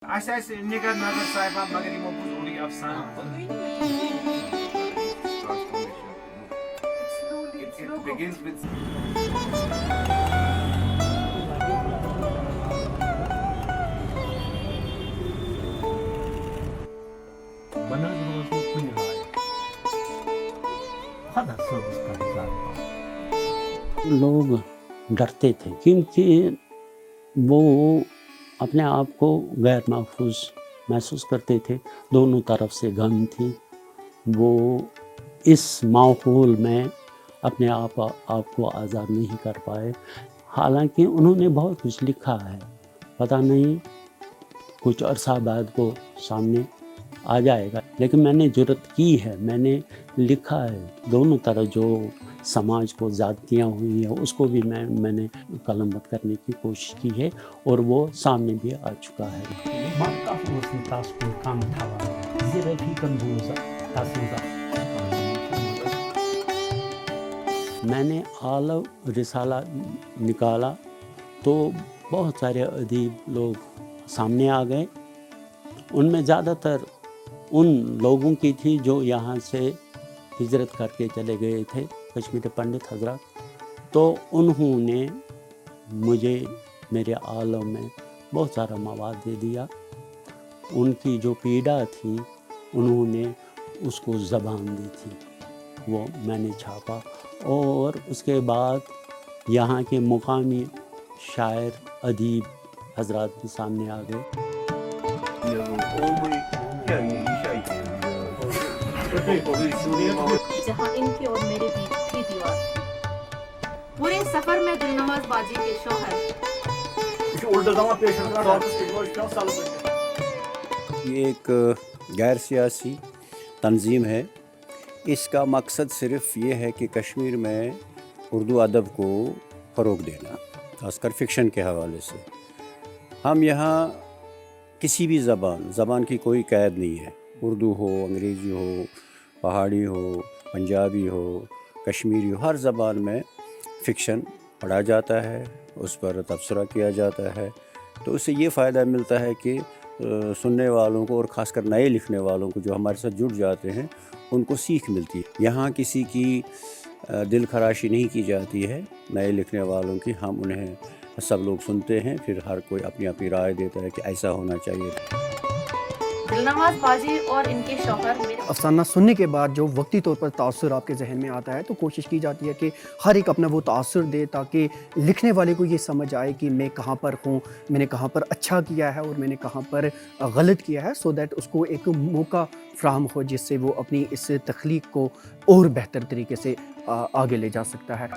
اسہِ نِگہت نظر صاحبہ مگر یِمو بوٗز اوٚڑُے افسانہٕ It begins with लोग डरते थे क्योंकि वो अपने आप को गैर महफूज महसूस करते थे। दोनों तरफ से गन थी। वो इस माहौल में अपने आप को आज़ाद नहीं कर पाए। हालांकि उन्होंने बहुत कुछ लिखा है, पता नहीं कुछ अरसा बाद को सामने आ जाएगा, लेकिन मैंने जुर्रत की है, मैंने लिखा है। दोनों तरफ जो समाज को ज़्यादतियाँ हुई हैं उसको भी मैंने कलमबंद करने की कोशिश की है और वो सामने भी आ चुका है। मैंने आलव रिसाला निकाला तो बहुत सारे अदीब लोग सामने आ गए। उनमें ज़्यादातर उन लोगों की थी जो यहाँ से हिजरत करके चले गए थे, कश्मीरी पंडित हजरत। तो उन्होंने मुझे मेरे आलम में बहुत सारा मवाद दे दिया। उनकी जो पीड़ा थी उन्होंने उसको ज़बान दी थी, वो मैंने छापा। और उसके बाद यहाँ के मुकामी शायर अदीब हजरात भी सामने आ गए। जहाँ इनकी और मेरे बीच थी दीवार, पूरे सफर में दिलनवाज बाजी के शौहर। ये एक गैर सियासी तंजीम है। इसका मकसद सिर्फ ये है कि कश्मीर में उर्दू अदब को फ़रोग़ देना, खासकर फ़िक्शन के हवाले से। हम यहाँ किसी भी ज़बान की कोई कैद नहीं है। उर्दू हो, अंग्रेज़ी हो, पहाड़ी हो, पंजाबी हो, कश्मीरी हो, हर ज़बान में फ़िक्शन पढ़ा जाता है, उस पर तबसरा किया जाता है। तो उससे ये फ़ायदा मिलता है कि सुनने वालों को और ख़ासकर नए लिखने वालों को जो हमारे साथ जुड़ जाते हैं उनको सीख मिलती है। यहाँ किसी की दिल खराशी नहीं की जाती है नए लिखने वालों की। हम उन्हें सब लोग सुनते हैं, फिर हर कोई अपनी अपनी राय देता है कि ऐसा होना चाहिए। दिलनवाज बाजी और इनके शौहर मेरे अफसाना सुनने के बाद जो वक्ती तौर पर तासुर आपके जहन में आता है, तो कोशिश की जाती है कि हर एक अपना वो तासुर दे ताकि लिखने वाले को ये समझ आए कि मैं कहाँ पर हूँ, मैंने कहाँ पर अच्छा किया है और मैंने कहाँ पर गलत किया है, सो दैट उसको एक मौका फ्राहम हो जिससे वो अपनी इस तख्लीक को और बेहतर तरीके से आगे ले जा सकता है।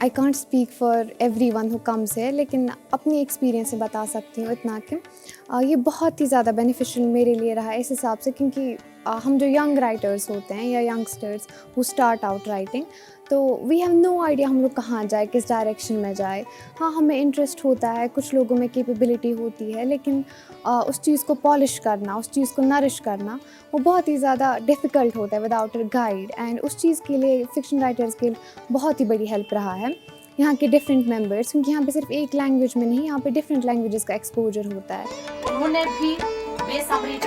I can't speak for every one who comes है, लेकिन अपनी एक्सपीरियंस से बता सकती हूँ इतना कि ये बहुत ही ज़्यादा बेनिफिशियल मेरे लिए रहा है इस हिसाब से, क्योंकि हम जो यंग राइटर्स होते हैं या youngsters who start out writing, तो वी हैव नो आइडिया हम लोग कहाँ जाए, किस डायरेक्शन में जाए। हाँ, हमें इंटरेस्ट होता है, कुछ लोगों में कैपेबिलिटी होती है, लेकिन उस चीज़ को पॉलिश करना, उस चीज़ को नरिश करना, वो बहुत ही ज़्यादा डिफ़िकल्ट होता है विदाउट अ गाइड। एंड उस चीज़ के लिए फ़िक्शन राइटर्स के बहुत ही बड़ी हेल्प रहा है यहाँ के डिफरेंट मेंबर्स, क्योंकि यहाँ पे सिर्फ एक लैंग्वेज में नहीं, यहाँ पे डिफरेंट लैंग्वेजेस का एक्सपोजर होता है। उन्होंने भी बेसब्री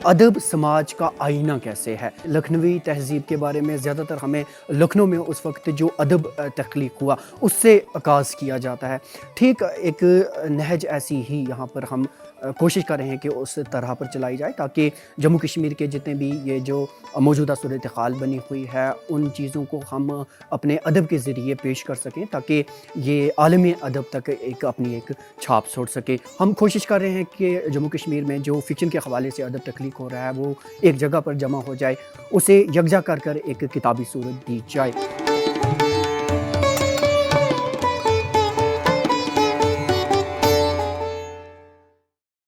अदब समाज का आईना कैसे है। लखनवी तहजीब के बारे में ज़्यादातर हमें लखनऊ में उस वक्त जो अदब तख्लीक हुआ उससे आगाज़ किया जाता है। ठीक एक नहज ऐसी ही यहाँ पर हम कोशिश कर रहे हैं कि उस तरह पर चलाई जाए ताकि जम्मू कश्मीर के जितने भी ये जो मौजूदा सूरत हाल बनी हुई है उन चीज़ों को हम अपने अदब के ज़रिए पेश कर सकें ताकि ये आलमी अदब तक एक अपनी एक छाप छोड़ सके। हम कोशिश कर रहे हैं कि जम्मू कश्मीर में जो फ़िक्शन के हवाले से अदब तख्लीक हो रहा है वो एक जगह पर जमा हो जाए, उसे यकजा कर एक किताबी सूरत दी जाए।